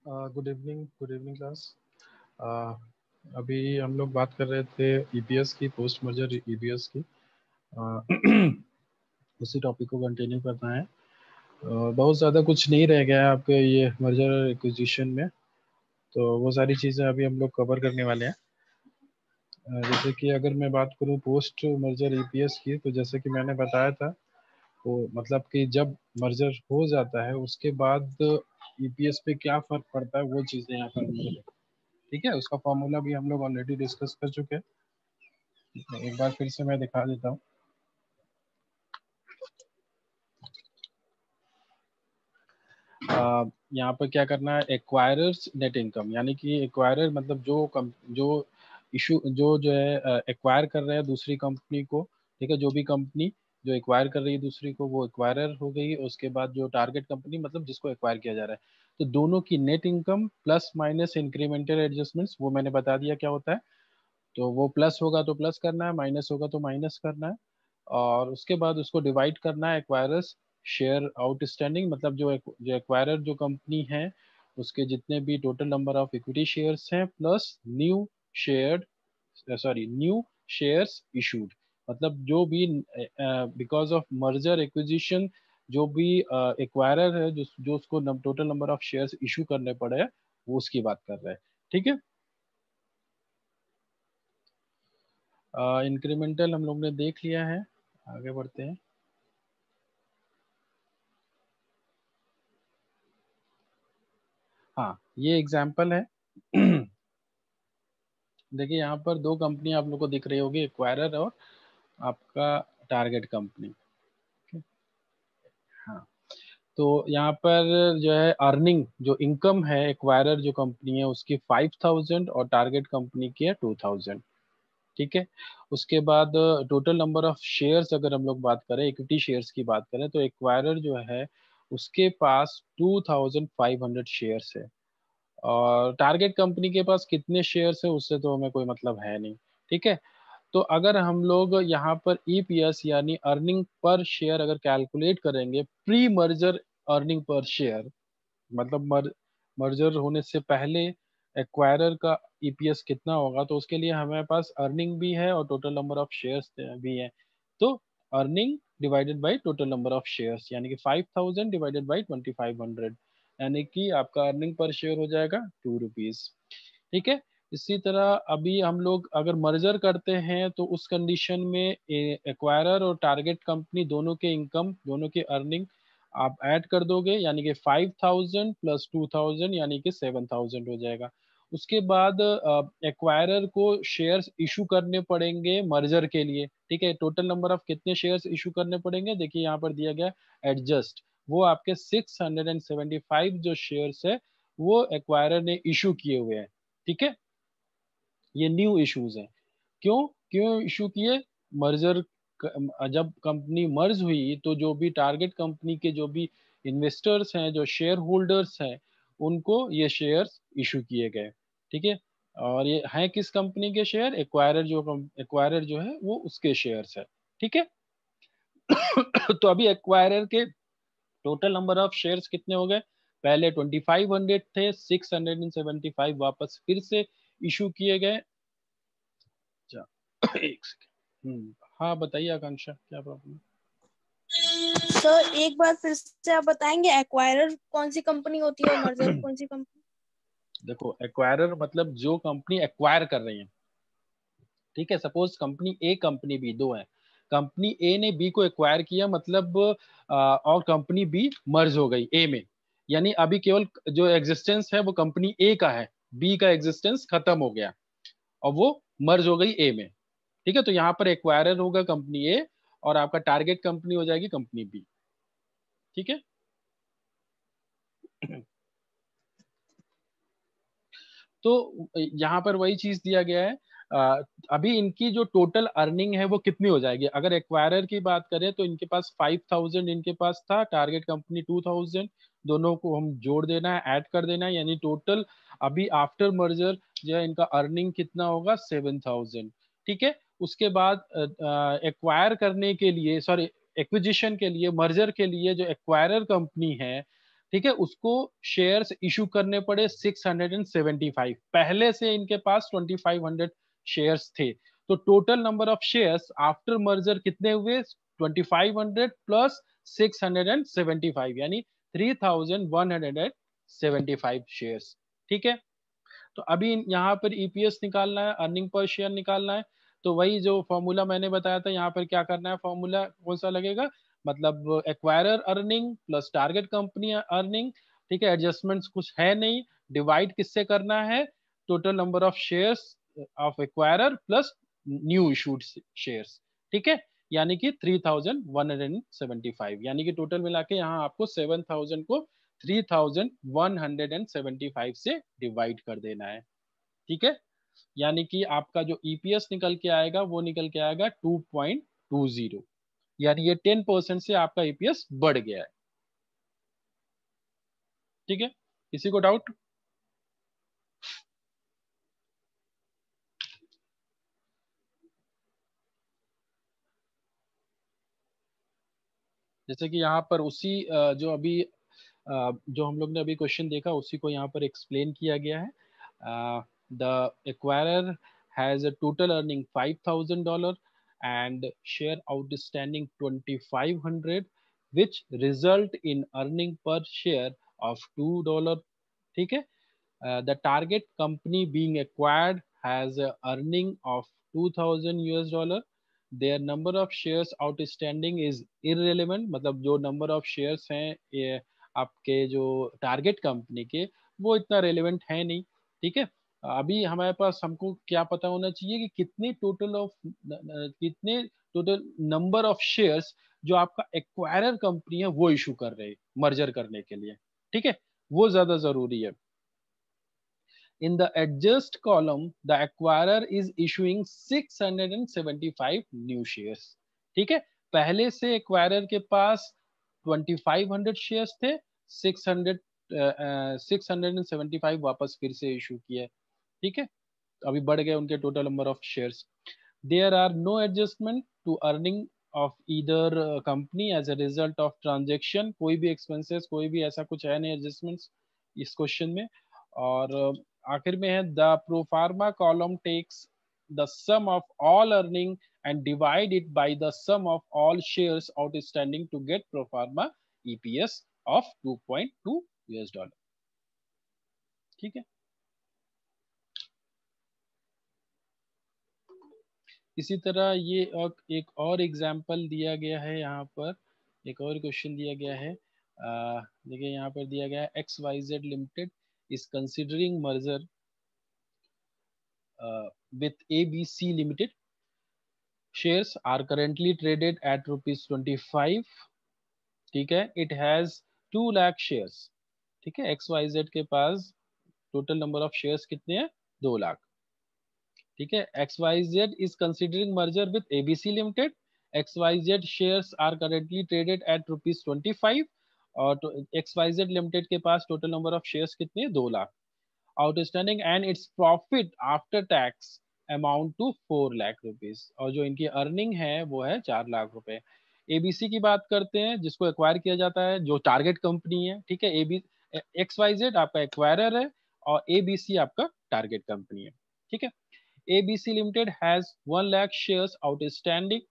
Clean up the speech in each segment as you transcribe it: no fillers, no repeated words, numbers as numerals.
Good evening class. अभी हम लोग बात कर रहे थे ईपीएस की, पोस्ट मर्जर ईपीएस की। उसी टॉपिक को कंटिन्यू करना है। बहुत ज़्यादा कुछ नहीं रह गया है आपके ये मर्जर एक्विजिशन में, तो वो सारी चीज़ें अभी हम लोग कवर करने वाले हैं। जैसे कि अगर मैं बात करूँ पोस्ट मर्जर ईपीएस की, तो जैसे कि मैंने बताया था, वो मतलब कि जब मर्जर हो जाता है उसके बाद ईपीएस पे क्या फर्क पड़ता है, वो चीज़ें यहाँ पर हम लोग, ठीक है, उसका फॉर्मूला भी हम लोग ऑलरेडी डिस्कस कर चुके हैं। एक बार फिर से मैं दिखा देता हूँ। यहाँ पर क्या करना है, एक्वायरर्स नेट इनकम, यानी कि एक्वायरर मतलब जो इशू जो है एक्वायर कर रहे हैं दूसरी कंपनी को, ठीक है, जो भी कंपनी जो एक्वायर कर रही है दूसरी को वो एक्वायरर हो गई। उसके बाद जो टारगेट कंपनी मतलब जिसको एक्वायर किया जा रहा है, तो दोनों की net income plus minus incremental adjustments, वो मैंने बता दिया क्या होता है। तो वो प्लस होगा तो प्लस करना है, माइनस होगा तो माइनस करना है। और उसके बाद उसको डिवाइड करना है एक्वायरर्स शेयर आउटस्टैंडिंग, मतलब जो एक्वायरर जो कंपनी है उसके जितने भी total number of equity shares हैं plus shared new shares issued, मतलब जो भी बिकॉज ऑफ मर्जर एक्विजिशन जो भी एक्वायरर है जो उसको total number of shares issue करने पड़े हैं, वो उसकी बात कर रहे हैं। ठीक है, इंक्रीमेंटल हम लोग ने देख लिया है, आगे बढ़ते हैं। हाँ, ये एग्जाम्पल है। देखिए यहाँ पर दो कंपनी आप लोग को दिख रही होगी, एक्वायरर और आपका टारगेट कंपनी। हाँ, तो यहाँ पर जो है अर्निंग जो इनकम है, एक्वायरर जो कंपनी है उसकी 5,000 और टारगेट कंपनी की है 2,000। ठीक है, उसके बाद टोटल नंबर ऑफ शेयर्स अगर हम लोग बात करें, इक्विटी शेयर्स की बात करें, तो एक्वायरर जो है उसके पास 2,500 शेयर्स है। और टारगेट कंपनी के पास कितने शेयर्स है उससे तो हमें कोई मतलब है नहीं। ठीक है, तो अगर हम लोग यहाँ पर ईपीएस यानी अर्निंग पर शेयर अगर कैलकुलेट करेंगे, pre merger earning per share, मतलब मर्जर होने से पहले एक्वायरर का ईपीएस कितना होगा, तो उसके लिए हमारे पास अर्निंग भी है और टोटल नंबर ऑफ शेयर्स भी है। तो earning divided by total number of shares, यानी कि 5,000 डिवाइडेड बाय 2,500, यानी कि आपका अर्निंग पर शेयर हो जाएगा 2 रुपीज। ठीक है, इसी तरह अभी हम लोग अगर मर्जर करते हैं तो उस कंडीशन में एक्वायरर और टारगेट कंपनी दोनों के इनकम, दोनों के अर्निंग आप ऐड कर दोगे, यानी कि 5,000 प्लस 2,000 यानी कि 7,000 हो जाएगा। उसके बाद एक्वायरर को शेयर्स इशू करने पड़ेंगे मर्जर के लिए। ठीक है, टोटल नंबर ऑफ कितने शेयर्स इशू करने पड़ेंगे, देखिए यहाँ पर दिया गया एडजस्ट, वो आपके 675 जो शेयर्स है वो एक्वायरर ने इशू किए हुए हैं। ठीक है, ये न्यू इश्यूज हैं। क्यों क्यों इशू किए, मर्जर जब कंपनी मर्ज हुई तो जो भी टारगेट कंपनी के जो भी इन्वेस्टर्स हैं, जो शेयर होल्डर्स हैं, उनको ये शेयर्स इशू किए गए। ठीक है, और ये है किस कंपनी के शेयर, एक्वायरर जो है वो उसके शेयर्स है। ठीक है। तो अभी एक्वायरर के टोटल नंबर ऑफ शेयर्स कितने हो गए, पहले 2,500 थे, 675 वापस फिर से इशू किए गए। अच्छा, एक सेकेंड। हाँ बताइए आकांक्षा, क्या प्रॉब्लम है? सर एक बार फिर से आप बताएंगे एक्वायरर कौन सी कंपनी होती है और मर्जर कौन सी कंपनी? देखो, एक्वायरर मतलब जो कंपनी एक्वायर कर रही है। ठीक है, सपोज कंपनी ए कंपनी बी दो है, कंपनी ए ने बी को एक्वायर किया, मतलब और कंपनी बी मर्ज हो गई ए में, यानी अभी केवल जो एग्जिस्टेंस है वो कंपनी ए का है, बी का एग्जिस्टेंस खत्म हो गया और वो मर्ज हो गई ए में। ठीक है, तो यहाँ पर एक्वायरर होगा कंपनी ए और आपका टारगेट कंपनी हो जाएगी कंपनी बी। ठीक है। तो यहाँ पर वही चीज दिया गया है। अभी इनकी जो टोटल अर्निंग है वो कितनी हो जाएगी, अगर एक्वायरर की बात करें तो इनके पास 5,000 इनके पास था, टारगेट कंपनी 2,000, दोनों को हम जोड़ देना है, ऐड कर देना है, यानी टोटल अभी आफ्टर मर्जर जो है इनका अर्निंग कितना होगा, 7,000। ठीक है, उसके बाद एक्वायर करने के लिए, सॉरी एक्विजिशन के लिए, मर्जर के लिए जो एक्वायरर कंपनी है ठीक है, उसको शेयर्स इशू करने पड़े 675। पहले से इनके पास 2500 शेयर्स थे, तो total number of shares after merger कितने हुए? 2500 प्लस 675 यानी 3175 शेयर्स। ठीक है, तो अभी यहाँ पर ईपीएस निकालना है, अर्निंग पर शेयर निकालना है। तो वही जो फॉर्मूला मैंने बताया था, यहाँ पर क्या करना है, फॉर्मूला कौन सा लगेगा, मतलब acquirer earning plus target company earning. ठीक है, एडजस्टमेंट्स कुछ है नहीं, डिवाइड किससे करना है, total number of shares of acquirer plus new issued shares. ठीक है, यानी कि 3175, यानी कि टोटल मिला के यहाँ आपको 7000 को 3175 से डिवाइड कर देना है। ठीक है, यानी कि आपका जो ईपीएस निकल के आएगा वो निकल के आएगा 2.20, यानी ये 10% से आपका ईपीएस बढ़ गया है। ठीक है, किसी को डाउट? जैसे कि यहाँ पर उसी जो अभी जो हम लोग ने अभी क्वेश्चन देखा उसी को यहाँ पर एक्सप्लेन किया गया है। The acquirer has a total earning $5000 and share outstanding 2500 which result in earning per share of $2। ठीक है, the target company being acquired has a earning of $2000। their number of shares outstanding is irrelevant, मतलब जो number of shares हैं ये आपके जो target company के वो इतना रेलेवेंट है नहीं। ठीक है, अभी हमारे पास हमको क्या पता होना चाहिए कि कितने टोटल नंबर ऑफ शेयर्स जो आपका एक्वायरर कंपनी है वो इशू कर रहे हैं मर्जर करने के लिए। ठीक है, वो ज्यादा जरूरी है। In the adjust column, the acquirer is issuing 675 new shares। ठीक है, पहले से एक्वायरर के पास 2500 शेयर्स थे, 675 वापस फिर से इशू किया। ठीक है, अभी बढ़ गए उनके total number of shares. There are no adjustment to earning of either company as a result of transaction। कोई भी expenses, कोई भी ऐसा कुछ है नहीं adjustments इस क्वेश्चन में। और आखिर में है the pro forma column takes the sum of all earning and divide it by the sum of all shares outstanding to get pro forma EPS of $2.2। ठीक है, इसी तरह ये एक और एग्जाम्पल दिया गया है, यहाँ पर एक और क्वेश्चन दिया गया है। देखिए यहाँ पर दिया गया है XYZ limited is considering merger with ABC limited. Shares are currently traded at ₹25। ठीक है, इट हैज 2 लाख शेयर्स। ठीक है, XYZ के पास टोटल नंबर ऑफ शेयर्स कितने हैं? 2 लाख। ठीक है, XYZ is considering merger with ABC Limited। XYZ shares are currently traded at ₹25 और XYZ Limited के पास टोटल नंबर ऑफ शेयर्स कितने? 2 lakh. Outstanding and its profit after tax amount to 4 lakh rupees, और जो इनकी अर्निंग है वो है 4 लाख रुपए। एबीसी की बात करते हैं जिसको एक्वायर किया जाता है, जो टारगेट कंपनी है। ठीक है, XYZ आपका एक्वायरर है और एबीसी आपका टारगेट कंपनी है। ठीक है, ABC Limited has 1 lakh shares outstanding।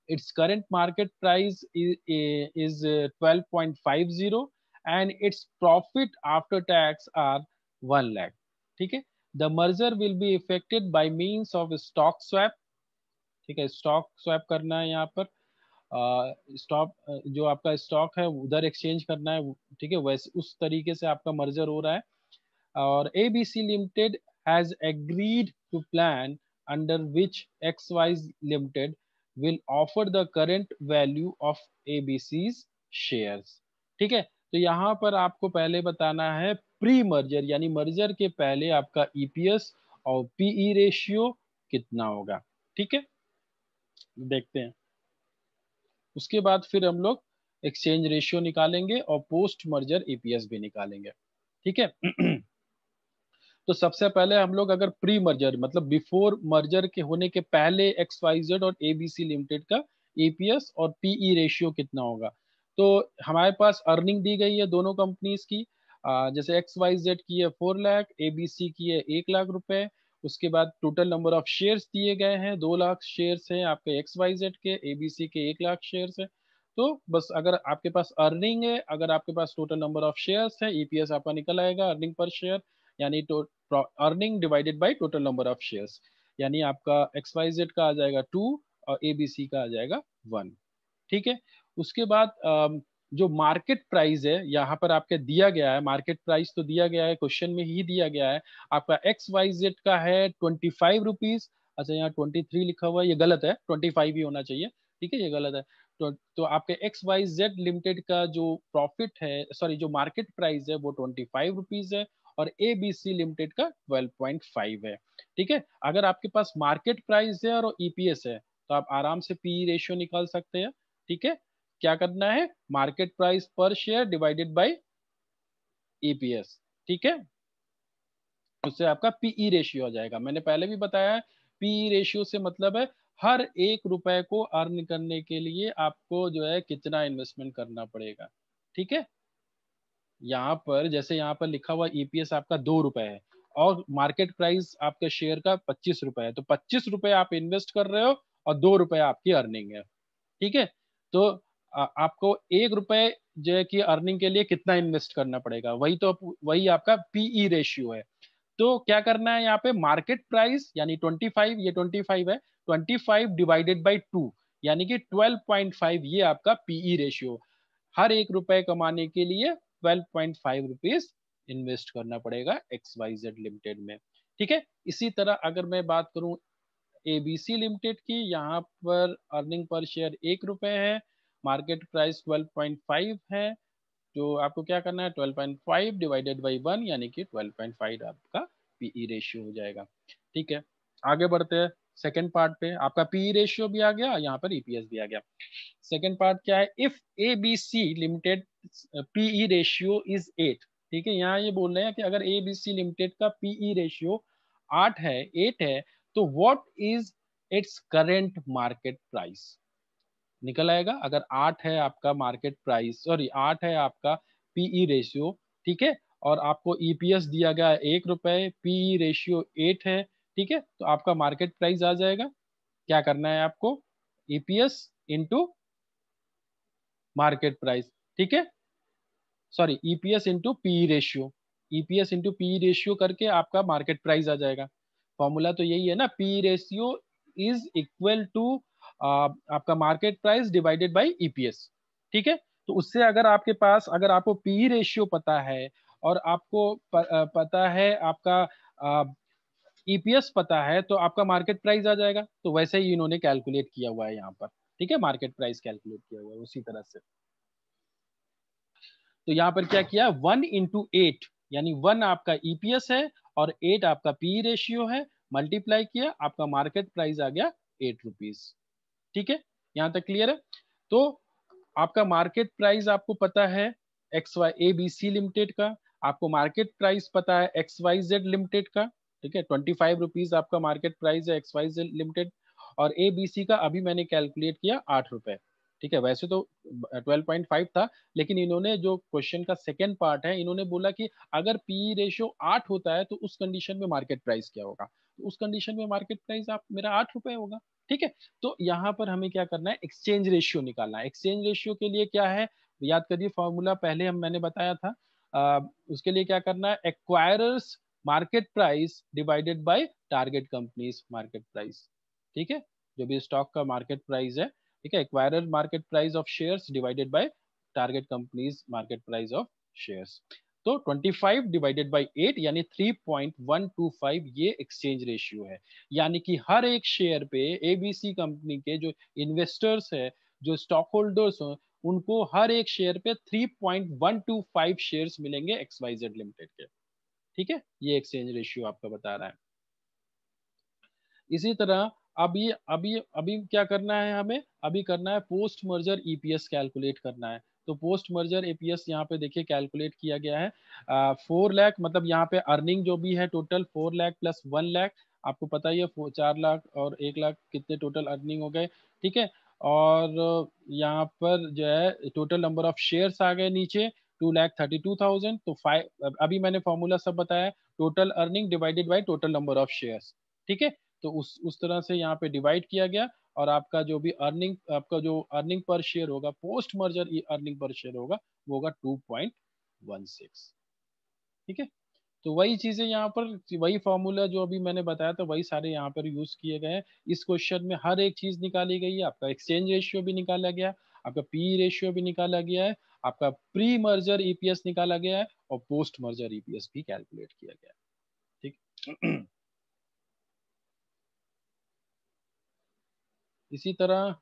Its current market price is 12.50 and its profit after tax are 1 lakh। ठीक है, the merger will be effected by means of stock swap। ठीक है, stock swap करना है यहाँ पर। स्टॉक जो आपका स्टॉक है उधर एक्सचेंज करना है। ठीक है, वैसे उस तरीके से आपका मर्जर हो रहा है। और ABC Limited has agreed to plan under which XY Limited will offer the current value of ABC's shares। ठीक है, तो यहाँ पर आपको पहले बताना है प्री मर्जर यानी मर्जर के पहले आपका EPS और PE रेशियो कितना होगा। ठीक है, देखते हैं। उसके बाद फिर हम लोग एक्सचेंज रेशियो निकालेंगे और पोस्ट मर्जर EPS भी निकालेंगे। ठीक है, तो सबसे पहले हम लोग अगर प्री मर्जर मतलब बिफोर मर्जर के होने के पहले XYZ और ABC लिमिटेड का EPS और PE रेशियो कितना होगा, तो हमारे पास अर्निंग दी गई है दोनों कंपनीज की, जैसे XYZ की है 4 लाख, ABC की है 1 लाख रुपए। उसके बाद टोटल नंबर ऑफ शेयर्स दिए गए हैं, 2 लाख शेयर्स हैं आपके XYZ के, ABC के 1 लाख शेयर्स है। तो बस अगर आपके पास अर्निंग है, अगर आपके पास टोटल नंबर ऑफ शेयर्स है, EPS आपका निकल आएगा अर्निंग पर शेयर, यानी earning divided by total number of shares, यानी आपका XYZ का आ जाएगा 2 और ABC का आ जाएगा 1। ठीक है। उसके बाद जो मार्केट प्राइस है यहाँ पर आपके दिया गया है, मार्केट प्राइस तो दिया गया है, क्वेश्चन में ही दिया गया है। आपका XYZ का है 25 रुपीज। अच्छा, यहाँ 23 लिखा हुआ है, ये गलत है, 25 ही होना चाहिए। ठीक है, ये गलत है। तो आपके XYZ लिमिटेड का जो प्रॉफिट है, सॉरी जो मार्केट प्राइस है वो 25 रुपीज है, और ABC लिमिटेड का 12.5 है। ठीक है। अगर आपके पास मार्केट प्राइस है और EPS है तो आप आराम से PE रेशियो निकाल सकते हैं। ठीक है। क्या करना है, मार्केट प्राइस पर शेयर डिवाइडेड बाय EPS। ठीक है, उससे आपका PE रेशियो आ जाएगा। मैंने पहले भी बताया है, PE रेशियो से मतलब है हर 1 रुपए को अर्न करने के लिए आपको जो है कितना इन्वेस्टमेंट करना पड़ेगा। ठीक है। यहाँ पर जैसे यहाँ पर लिखा हुआ EPS आपका 2 रुपए है और मार्केट प्राइस आपके शेयर का 25 रुपए है, तो 25 रुपए आप इन्वेस्ट कर रहे हो और 2 रुपए आपकी अर्निंग है। ठीक है। तो आपको 1 रुपए जो है कि अर्निंग के लिए कितना इन्वेस्ट करना पड़ेगा, वही आपका PE रेशियो है। तो क्या करना है यहाँ पे, मार्केट प्राइस यानी 25, ये 25 है, 25 डिवाइडेड बाई 2 यानी कि 12.5, ये आपका PE रेशियो। हर 1 रुपए कमाने के लिए 12.5 रुपीज इन्वेस्ट करना पड़ेगा XYZ लिमिटेड में। ठीक है। इसी तरह अगर मैं बात करूं ABC लिमिटेड की, यहाँ पर अर्निंग पर शेयर 1 रुपए है, मार्केट प्राइस 12.5 है। तो आपको क्या करना है, 12.5 डिवाइडेड बाई 1 यानी कि 12.5 आपका PE रेशियो हो जाएगा। ठीक है। आगे बढ़ते हैं सेकेंड पार्ट पे। आपका PE रेशियो भी आ गया, यहाँ पर EPS भी आ गया। सेकेंड पार्ट क्या है, if ABC limited PE ratio is 8। ठीक है, यहाँ ये बोल रहे हैं कि अगर ABC लिमिटेड का PE रेशियो 8 है, 8 है, तो what is it's current market price निकल आएगा। अगर 8 है आपका मार्केट प्राइस, सॉरी 8 है आपका PE रेशियो, ठीक है, और आपको EPS दिया गया है 1 रुपए, PE रेशियो 8 है, ठीक है, तो आपका मार्केट प्राइस आ जाएगा। क्या करना है आपको, EPS इंटू मार्केट प्राइस। ठीक है, sorry EPS into PE ratio, EPS into PE ratio करके आपका मार्केट प्राइस आ जाएगा। फॉर्मूला तो यही है ना, PE ratio is equal to आपका market price divided by EPS। ठीक है, तो उससे अगर आपके पास, अगर आपको PE रेशियो पता है और आपको पता है आपका EPS पता है, तो आपका मार्केट प्राइस आ जाएगा। तो वैसे ही इन्होंने कैलकुलेट किया हुआ है यहाँ पर। ठीक है, मार्केट प्राइस कैलकुलेट किया हुआ है उसी तरह से। तो यहाँ पर क्या किया, 1 इंटू 8 यानी 1 आपका EPS है और 8 आपका PE रेशियो है, मल्टीप्लाई किया, आपका मार्केट प्राइस आ गया 8 रुपीज। ठीक है, यहाँ तक क्लियर है। तो आपका मार्केट प्राइस आपको पता है ABC लिमिटेड का, आपको मार्केट प्राइस पता है XYZ लिमिटेड का। ठीक है, 25 रुपीज आपका मार्केट प्राइस है XYZ लिमिटेड, और ABC का अभी मैंने कैलकुलेट किया 8 रुपए। ठीक है, वैसे तो 12.5 था, लेकिन इन्होंने जो क्वेश्चन का सेकेंड पार्ट है, इन्होंने बोला कि अगर PE रेशियो 8 होता है तो उस कंडीशन में मार्केट प्राइस क्या होगा, तो उस कंडीशन में मार्केट प्राइस आप मेरा 8 रुपए होगा। ठीक है, तो यहाँ पर हमें क्या करना है, एक्सचेंज रेशियो निकालना है। एक्सचेंज रेशियो के लिए क्या है, याद करिए फॉर्मूला पहले मैंने बताया था। उसके लिए क्या करना है, acquirers market price divided bye target companies market price. ठीक है, जो भी स्टॉक का मार्केट प्राइस है, ठीक है, acquirer market price of shares divided by target companies market price of shares. तो 25 डिवाइडेड बाय 8 यानी 3.125 ये एक्सचेंज रेशियो है। यानी कि हर एक शेयर पे ABC कंपनी के जो इन्वेस्टर्स है, जो स्टॉक होल्डर्स हैं, उनको हर एक शेयर पे 3.125 शेयर्स मिलेंगे XYZ लिमिटेड के। ठीक है, ये एक्सचेंज रेशियो आपका बता रहा है। इसी तरह अभी अभी अभी क्या करना है हमें, अभी करना है पोस्ट मर्जर EPS कैलकुलेट करना है। तो पोस्ट मर्जर EPS यहाँ पे देखिए कैलकुलेट किया गया है। 4 लाख, मतलब यहाँ पे अर्निंग जो भी है टोटल 4 लाख प्लस 1 लाख, आपको पता ही है 4 लाख और 1 लाख कितने टोटल अर्निंग हो गए। ठीक है, और यहाँ पर जो है टोटल नंबर ऑफ शेयर्स आ गए नीचे 2,32,000। तो फाइव, अभी मैंने फॉर्मूला सब बताया, total earning divided by total number of shares. ठीक है, तो उस तरह से यहाँ पे डिवाइड किया गया, और आपका जो भी अर्निंग, आपका जो अर्निंग पर शेयर होगा, post merger earning per share होगा, वो होगा 2.16। ठीक है, तो वही चीजें यहाँ पर, वही फॉर्मूला जो अभी मैंने बताया था, वही सारे यहाँ पर यूज किए गए हैं। इस क्वेश्चन में हर एक चीज निकाली गई है, आपका एक्सचेंज रेशियो भी निकाला गया, आपका पी रेशियो भी निकाला गया है, आपका प्री मर्जर ईपीएस निकाला गया है, और पोस्ट मर्जर ईपीएस भी कैलकुलेट किया गया है। ठीक इसी तरह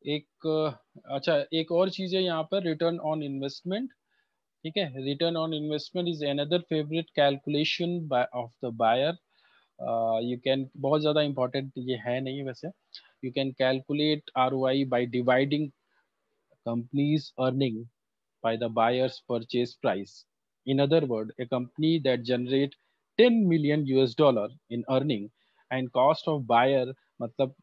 एक, अच्छा एक और चीज है यहाँ पर, रिटर्न ऑन इन्वेस्टमेंट। ठीक है, return on investment is another favourite calculation of the buyer. You can, बहुत ज़्यादा इंपॉर्टेंट ये है नहीं वैसे, you can calculate ROI by dividing company's earning by the buyer's purchase price. In other words, a company that generate 10 million US dollar in earning and cost of buyer, मतलब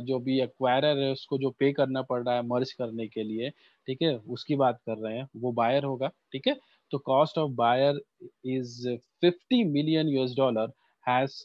जो भी acquirer है उसको जो पे करना पड़ रहा है मर्ज करने के लिए, ठीक है, उसकी बात कर रहे हैं, वो बायर होगा। ठीक है, तो cost of buyer is 50 million US dollar, has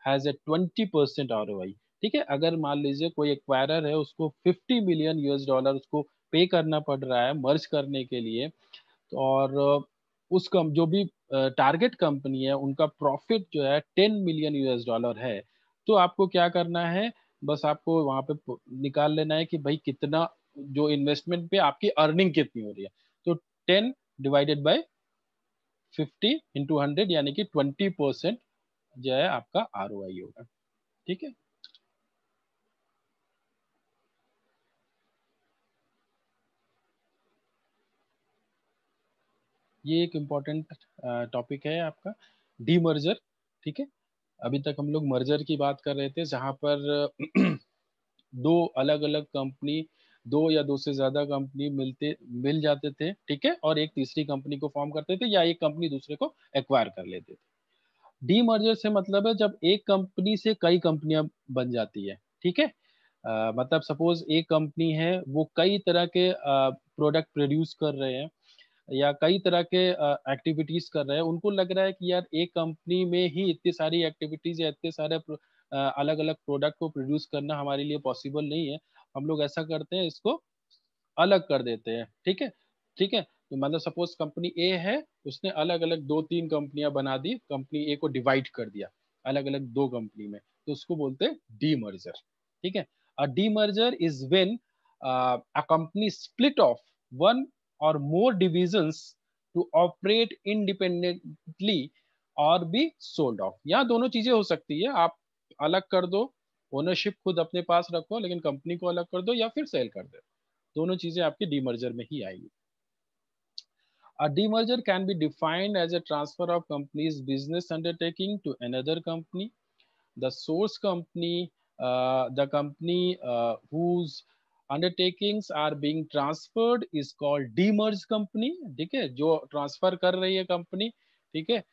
has a 20% ROI। ठीक है, अगर मान लीजिए कोई एक्वायरर है, उसको 50 मिलियन US डॉलर उसको पे करना पड़ रहा है मर्ज करने के लिए, तो और उस कम जो भी टारगेट कंपनी है उनका प्रॉफिट जो है 10 मिलियन US डॉलर है, तो आपको क्या करना है, बस आपको वहां पे निकाल लेना है कि भाई कितना, जो इन्वेस्टमेंट पे आपकी अर्निंग कितनी हो रही है, तो 10 डिवाइडेड बाय 50 × 100, यानी कि 20% जो है आपका ROI होगा। ठीक है, ये एक इम्पोर्टेंट टॉपिक है आपका, डीमर्जर। ठीक है, अभी तक हम लोग मर्जर की बात कर रहे थे, जहां पर दो अलग अलग कंपनी, दो या दो से ज्यादा कंपनी मिल जाते थे, ठीक है, और एक तीसरी कंपनी को फॉर्म करते थे, या एक कंपनी दूसरे को एक्वायर कर लेते थे। डीमर्जर से मतलब है जब एक कंपनी से कई कंपनियां बन जाती है। ठीक है, मतलब सपोज एक कंपनी है, वो कई तरह के प्रोडक्ट प्रोड्यूस कर रहे हैं, या कई तरह के एक्टिविटीज कर रहे हैं, उनको लग रहा है कि यार एक कंपनी में ही इतनी सारी एक्टिविटीज या इतने सारे अलग अलग प्रोडक्ट को प्रोड्यूस करना हमारे लिए पॉसिबल नहीं है, हम लोग ऐसा करते हैं, इसको अलग कर देते हैं। ठीक है, ठीक है, तो मतलब सपोज कंपनी ए है, उसने अलग अलग दो तीन कंपनियां बना दी, कंपनी ए को डिवाइड कर दिया अलग अलग दो कंपनी में, तो उसको बोलते हैं डीमर्जर। ठीक है, a demerger is when a company split off one और more divisions to operate independently और बी सोल्ड ऑफ। यहाँ दोनों चीजें हो सकती है, आप अलग कर दो, ओनरशिप खुद अपने पास रखो, लेकिन कंपनी को अलग कर दो, या फिर सेल कर दो, दोनों चीजें आपकी डीमर्जर में ही आएगी। A demerger can be defined as a transfer of company's business undertaking to another company. The source company, the company whose undertakings are being transferred is called demerged company। ठीक है, जो ट्रांसफर कर रही है company, ठीक है,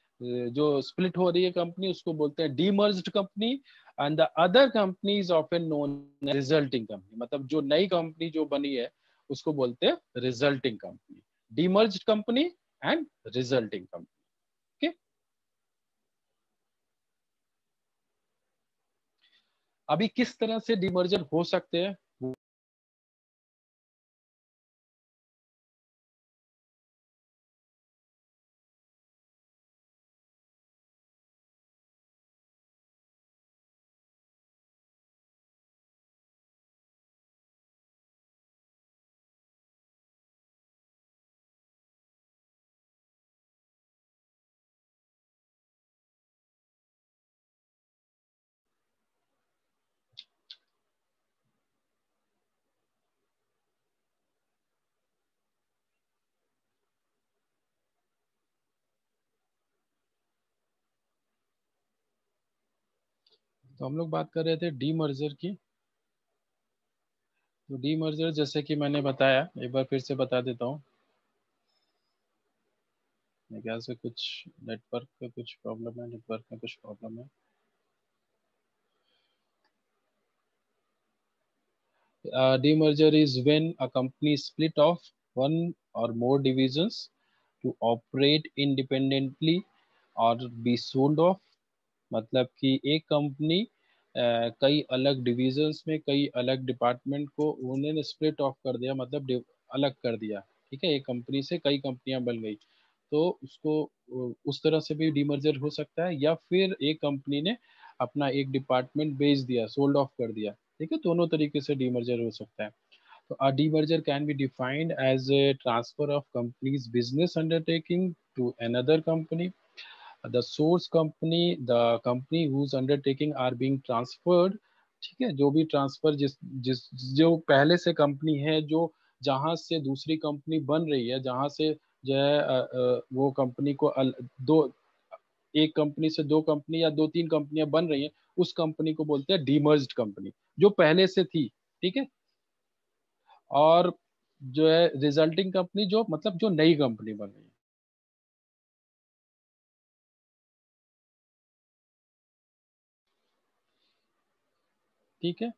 जो split हो रही है कंपनी, उसको बोलते हैं demerged company. And the other company is often known resulting company, मतलब जो नई कंपनी जो बनी है उसको बोलते हैं resulting company, demerged company and resulting company. Okay, अभी किस तरह से डीमर्जर हो सकते हैं, तो हम लोग बात कर रहे थे डीमर्जर की। तो डीमर्जर जैसे कि मैंने बताया, एक बार फिर से बता देता हूँ, मेरे ख्याल से कुछ नेटवर्क का कुछ प्रॉब्लम है, नेटवर्क में कुछ प्रॉब्लम है। Demerger is when a company split off one or more divisions to operate independently or be sold off. मतलब कि एक कंपनी कई अलग डिविजन्स में कई अलग डिपार्टमेंट को उन्होंने स्प्लिट ऑफ कर दिया, मतलब अलग कर दिया। ठीक है, एक कंपनी से कई कंपनियां बन गई, तो उसको उस तरह से भी डीमर्जर हो सकता है, या फिर एक कंपनी ने अपना एक डिपार्टमेंट बेच दिया, सोल्ड ऑफ कर दिया। ठीक है, दोनों तरीके से डीमर्जर हो सकता है। तो a demerger can be defined as a transfer of company's business undertaking to another company. The source company, the company whose undertaking are being transferred, ठीक है, जो भी ट्रांसफर जिस जिस जो पहले से कंपनी है, जो जहां से दूसरी कंपनी बन रही है, जहां से जो है वो कंपनी को दो एक कंपनी से दो कंपनी या दो तीन कंपनियां बन रही हैं, उस कंपनी को बोलते हैं डीमर्ज्ड कंपनी, जो पहले से थी। ठीक है, और जो है रिजल्टिंग कंपनी, जो मतलब जो नई कंपनी बन रही है। ठीक है,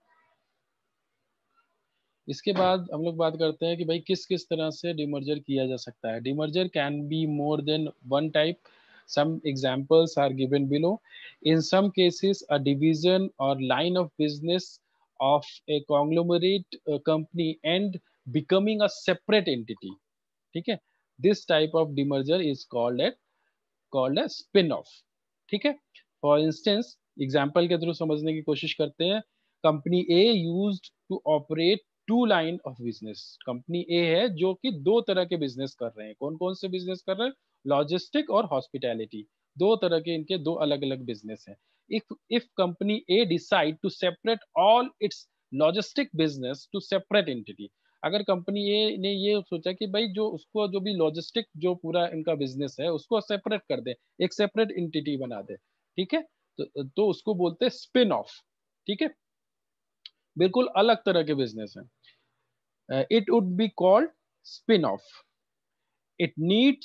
इसके बाद हम लोग बात करते हैं कि भाई किस किस तरह से डिमर्जर किया जा सकता है। Demerger can be more than one type. Some examples are given below. In some cases a division और line of business of a conglomerate company and becoming a separate entity. ठीक है, this type of demerger is called a spin off. ठीक है, for instance example के through समझने की कोशिश करते हैं। Company A used to operate two line of business. Company A है जो कि दो तरह के बिजनेस कर रहे हैं। कौन कौन से बिजनेस कर रहे हैं? लॉजिस्टिक और हॉस्पिटैलिटी, दो तरह के इनके दो अलग अलग बिजनेस हैं। if company A decide to separate all its logistic business to separate entity, अगर कंपनी ए ने ये सोचा कि भाई जो उसको जो भी लॉजिस्टिक जो पूरा इनका बिजनेस है उसको सेपरेट कर दे, एक सेपरेट एंटिटी बना दे। ठीक है, तो उसको बोलते हैं स्पिन ऑफ। ठीक है, बिल्कुल अलग तरह के बिजनेस है। It would be called spin off. It need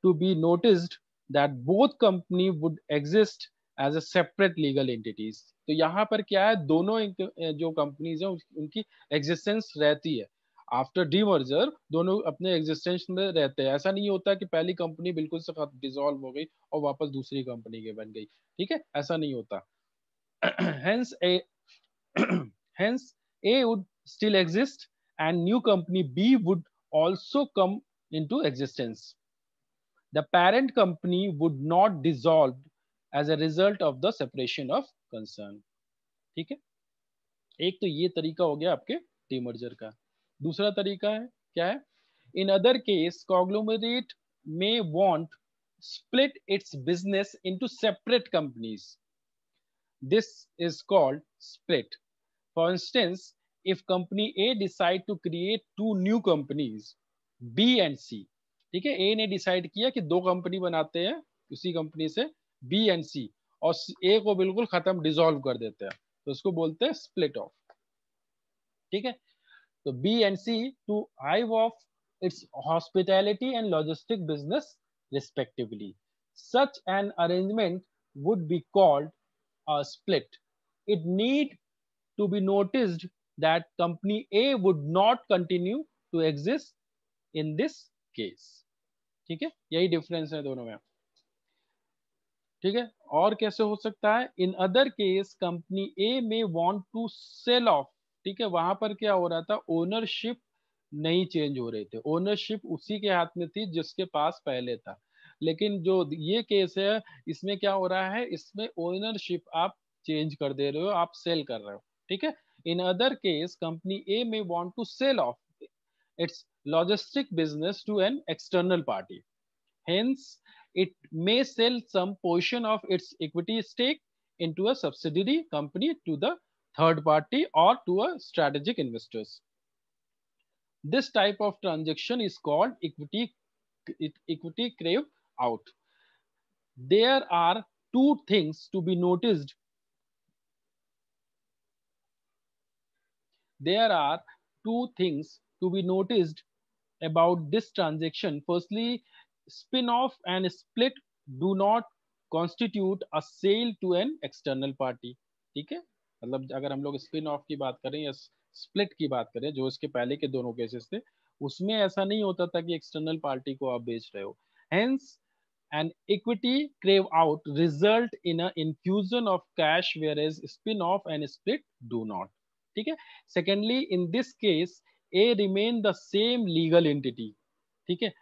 to be noticed that both company would exist as a separate legal entities। तो यहाँ पर क्या है, दोनों जो कंपनीज है उनकी एग्जिस्टेंस रहती है। आफ्टर डीमर्जर दोनों अपने एग्जिस्टेंस में रहते हैं। ऐसा नहीं होता कि पहली कंपनी बिल्कुल से डिसॉल्व हो गई और वापस दूसरी कंपनी के बन गई। ठीक है, ऐसा नहीं होता। hence a hence A would still exist and new company B would also come into existence. The parent company would not dissolve as a result of the separation of concern। ठीक है, एक तो ये तरीका हो गया आपके डीमर्जर का। दूसरा तरीका है क्या है? In other case conglomerate may want split its business into separate companies. This is called split. For instance, if company A decide to create two new companies, B and C, ठीक है, ए ने decide किया कि दो company बनाते हैं उसी company से, बी एंड सी, और ए को बिल्कुल खत्म डिसॉल्व कर देते हैं, तो उसको बोलते हैं स्प्लिट ऑफ। ठीक है, तो B and C to hive off its hospitality and logistic business respectively. Such an arrangement would be called a split. It need to be noticed that company A would not continue to exist in this case। ठीक है, यही difference है दोनों में। ठीक है, और कैसे हो सकता है? In other case company A may want to sell of. ठीक है, वहां पर क्या हो रहा था, ओनरशिप नहीं चेंज हो रहे थे, ओनरशिप उसी के हाथ में थी जिसके पास पहले था। लेकिन जो ये केस है इसमें क्या हो रहा है, इसमें ओनरशिप आप चेंज कर दे रहे हो, आप सेल कर रहे हो। ठीक है, in other case company A may want to sell off its logistic business to an external party. Hence, it may sell some portion of its equity stake into a subsidiary company to the third party or to a strategic investors. This type of transaction is called equity crave out. There are two things to be noticed. There are two things to be noticed about this transaction. Firstly, spin-off and split do not constitute a sale to an external party। ठीक है, मतलब अगर हम लोग spin off की बात करें या स्प्लिट की बात करें, जो इसके पहले के दोनों केसेस थे, उसमें ऐसा नहीं होता था कि एक्सटर्नल पार्टी को आप बेच रहे हो। Hence an equity crave out result in a infusion of cash, whereas spin off and split do not. ठीक है। Secondly, in this case A remain the same legal entity, ठीक है।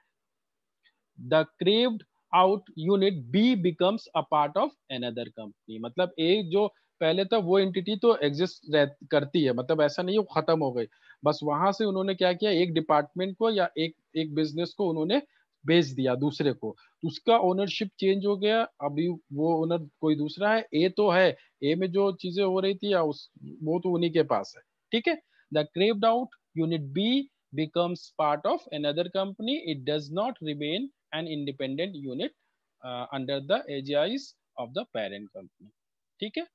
The craved out unit B becomes a part of another company, मतलब A जो पहले था वो entity तो एग्जिस्ट करती है, मतलब ऐसा नहीं है वो खत्म हो गई, बस वहां से उन्होंने क्या किया, एक डिपार्टमेंट को या एक एक बिजनेस को उन्होंने बेच दिया दूसरे को, तो उसका ओनरशिप चेंज हो गया, अभी वो ओनर कोई दूसरा है। ए तो है, ए में जो चीजें हो रही थी या उस वो तो उन्हीं के पास है, ठीक है। The carved out unit B becomes part of another company. It does not remain an independent unit under the aegis of the parent company, ठीक है।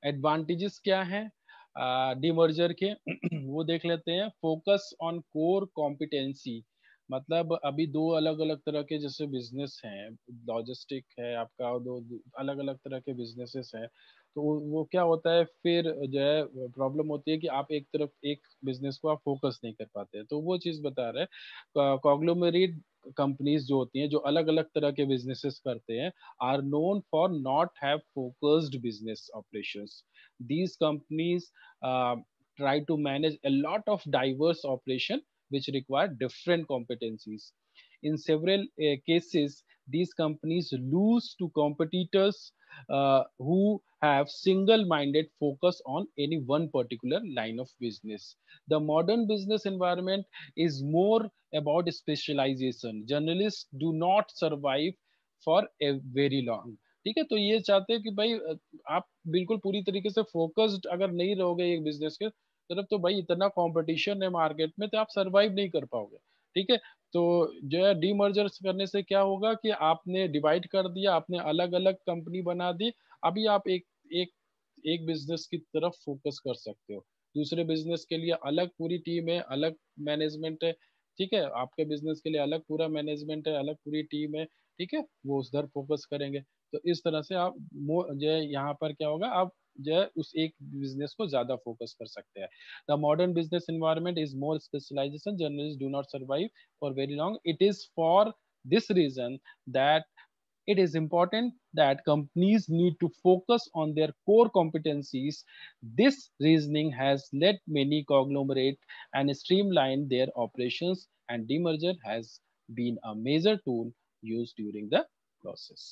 एडवांटेजेस क्या है डीमर्जर के वो देख लेते हैं। फोकस ऑन कोर कॉम्पिटेंसी, मतलब अभी दो अलग अलग तरह के जैसे बिजनेस हैं, लॉजिस्टिक है आपका, दो अलग अलग तरह के बिजनेसेस हैं, तो वो क्या होता है फिर जो है प्रॉब्लम होती है कि आप एक तरफ एक बिजनेस को आप फोकस नहीं कर पाते, तो वो चीज बता रहे हैं। कॉन्ग्लोमेरेट कंपनीज जो होती हैं जो अलग अलग तरह के बिजनेसेस करते हैं are known for not have focused business operations. These companies try to manage a lot of diverse operation which require different competencies. In several cases, these companies lose to competitors who have single-minded focus on any one particular line of business. The modern business environment is more about specialization. Journalists do not survive for a very long, ठीक है। तो ये चाहते हैं कि भाई आप बिल्कुल पूरी तरीके से फोकस्ड अगर नहीं रहोगे एक बिजनेस के तरफ, तो भाई इतना कंपटीशन है मार्केट में, तो आप सरवाइव नहीं कर पाओगे, ठीक है। तो जो है डीमर्जर करने से क्या होगा कि आपने डिवाइड कर दिया, आपने अलग अलग कंपनी बना दी, अभी आप एक एक एक बिजनेस की तरफ फोकस कर सकते हो, दूसरे बिजनेस के लिए अलग पूरी टीम है, अलग मैनेजमेंट है, ठीक है। आपके बिजनेस के लिए अलग पूरा मैनेजमेंट है, अलग पूरी टीम है, ठीक है, वो उधर फोकस करेंगे। तो इस तरह से आप जो है यहाँ पर क्या होगा, आप जो है उस एक बिजनेस को ज्यादा फोकस कर सकते हैं। The modern business environment is more specialization, generalist do not survive for very long. It is for this reason that it is important that companies need to focus on their core competencies. This reasoning has led many conglomerate and streamline their operations, and demerger has been a major tool used during the process.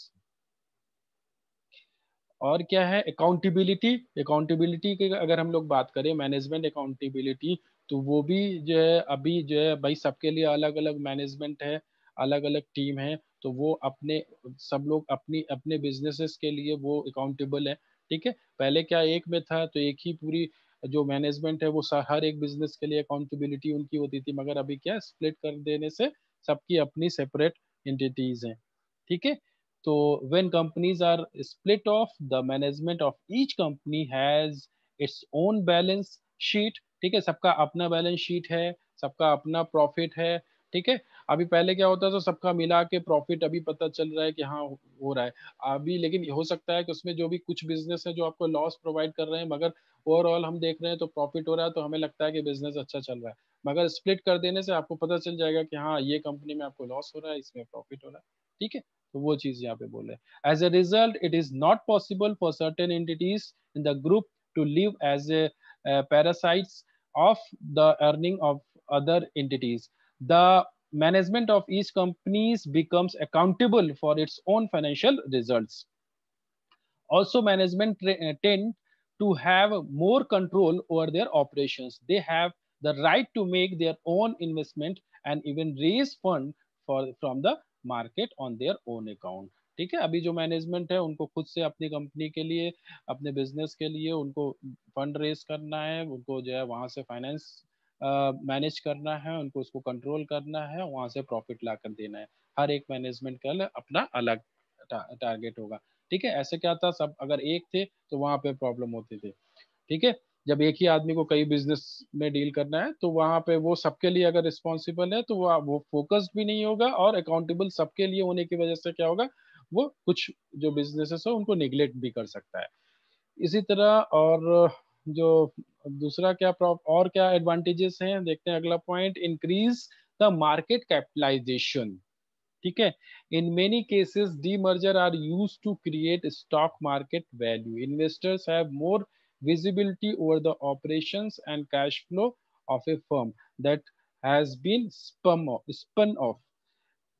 और क्या है accountability, accountability की अगर हम लोग बात करें management accountability, तो वो भी जो है अभी जो है भाई सबके लिए अलग अलग मैनेजमेंट है, अलग अलग टीम है, तो वो अपने सब लोग अपनी अपने बिजनेसेस के लिए वो अकाउंटेबल है, ठीक है। पहले क्या एक में था तो एक ही पूरी जो मैनेजमेंट है वो हर एक बिजनेस के लिए अकाउंटेबिलिटी उनकी होती थी, मगर अभी क्या स्प्लिट कर देने से सबकी अपनी सेपरेट एंटिटीज हैं, ठीक है। तो when companies are split off, the management of each company has its own balance sheet, ठीक है, सबका अपना बैलेंस शीट है, सबका अपना प्रॉफिट है, ठीक है। अभी पहले क्या होता था सबका मिला के प्रॉफिट अभी पता चल रहा है कि हाँ हो रहा है अभी, लेकिन हो सकता है कि उसमें जो भी कुछ बिजनेस है जो आपको लॉस प्रोवाइड कर रहे हैं, मगर ओवरऑल हम देख रहे हैं तो प्रॉफिट हो रहा है, तो हमें लगता है कि बिजनेस अच्छा चल रहा है, मगर स्प्लिट कर देने से आपको पता चल जाएगा कि हाँ ये कंपनी में आपको लॉस हो रहा है, इसमें प्रॉफिट हो रहा है, ठीक है। तो वो चीज यहाँ पे बोल रहे हैं। As a result it is not possible for certain entities in the group to live as a parasites of the earning of other entities. The management of each companies becomes accountable for its own financial results. Also, management tend to have more control over their operations. They have the right to make their own investment and even raise fund from the market on their own account. ठीक है, अभी जो management है उनको खुद से अपनी company के लिए अपने बिजनेस के लिए उनको फंड रेज करना है, उनको जो है वहां से फाइनेंस मैनेज करना है, उनको उसको कंट्रोल करना है, वहां से प्रॉफिट ला कर देना है। हर एक मैनेजमेंट का अपना अलग टारगेट होगा, ठीक है। ऐसे क्या था सब अगर एक थे तो वहां पे प्रॉब्लम होती थी, ठीक है। जब एक ही आदमी को कई बिजनेस में डील करना है तो वहां पे वो सबके लिए अगर रिस्पॉन्सिबल है तो वो फोकस्ड भी नहीं होगा, और अकाउंटेबल सबके लिए होने की वजह से क्या होगा, वो कुछ जो बिजनेसेस है उनको निगलेक्ट भी कर सकता है। इसी तरह और जो दूसरा क्या और क्या एडवांटेजेस हैं देखते हैं। अगला point, increase the market capitalization. ठीक है, in many cases demerger are used to create stock market value. Investors have more visibility over the operations and cash flow of a firm that has been spun off.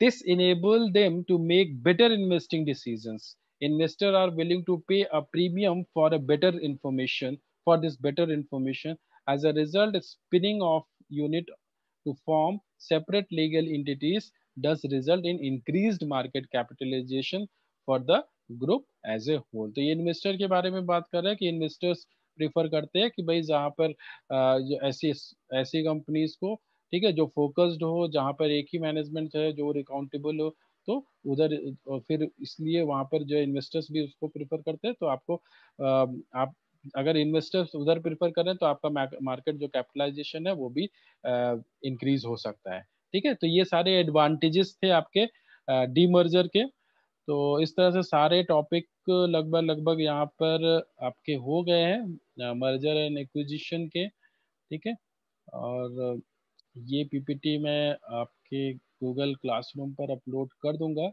This enables them to make better investing decisions. Investors are willing to pay a premium for a better information, for this better information. As a result, spinning off unit to form separate legal entities does result in increased market capitalization for the group as a whole. तो ये investor के बारे में बात कर रहे हैं कि इन्वेस्टर्स प्रेफर करते हैं कि भाई जहाँ पर जो ऐसी ऐसी कंपनीज को, ठीक है, जो फोकस्ड हो, जहाँ पर एक ही मैनेजमेंट है, जो अकाउंटेबल हो, तो उधर और फिर इसलिए वहाँ पर जो इन्वेस्टर्स भी उसको प्रेफर करते हैं। तो आपको आप अगर इन्वेस्टर्स उधर प्रेफर करें तो आपका मार्केट जो कैपिटलाइजेशन है वो भी इंक्रीज हो सकता है। ठीक है, तो ये सारे एडवांटेजेस थे आपके डीमर्जर के। तो इस तरह से सारे टॉपिक लगभग लगभग यहाँ पर आपके हो गए हैं मर्जर एंड एक्विजिशन के। ठीक है, और ये पीपीटी मैं आपके गूगल क्लासरूम पर अपलोड कर दूंगा।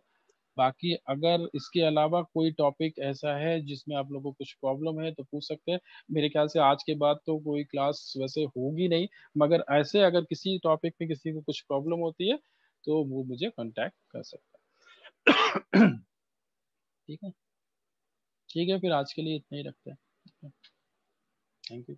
बाकी अगर इसके अलावा कोई टॉपिक ऐसा है जिसमें आप लोगों को कुछ प्रॉब्लम है तो पूछ सकते हैं। मेरे ख्याल से आज के बाद तो कोई क्लास वैसे होगी नहीं, मगर ऐसे अगर किसी टॉपिक में किसी को कुछ प्रॉब्लम होती है तो वो मुझे कांटेक्ट कर सकता है। ठीक है, ठीक है, फिर आज के लिए इतना ही रखते हैं। Thank you.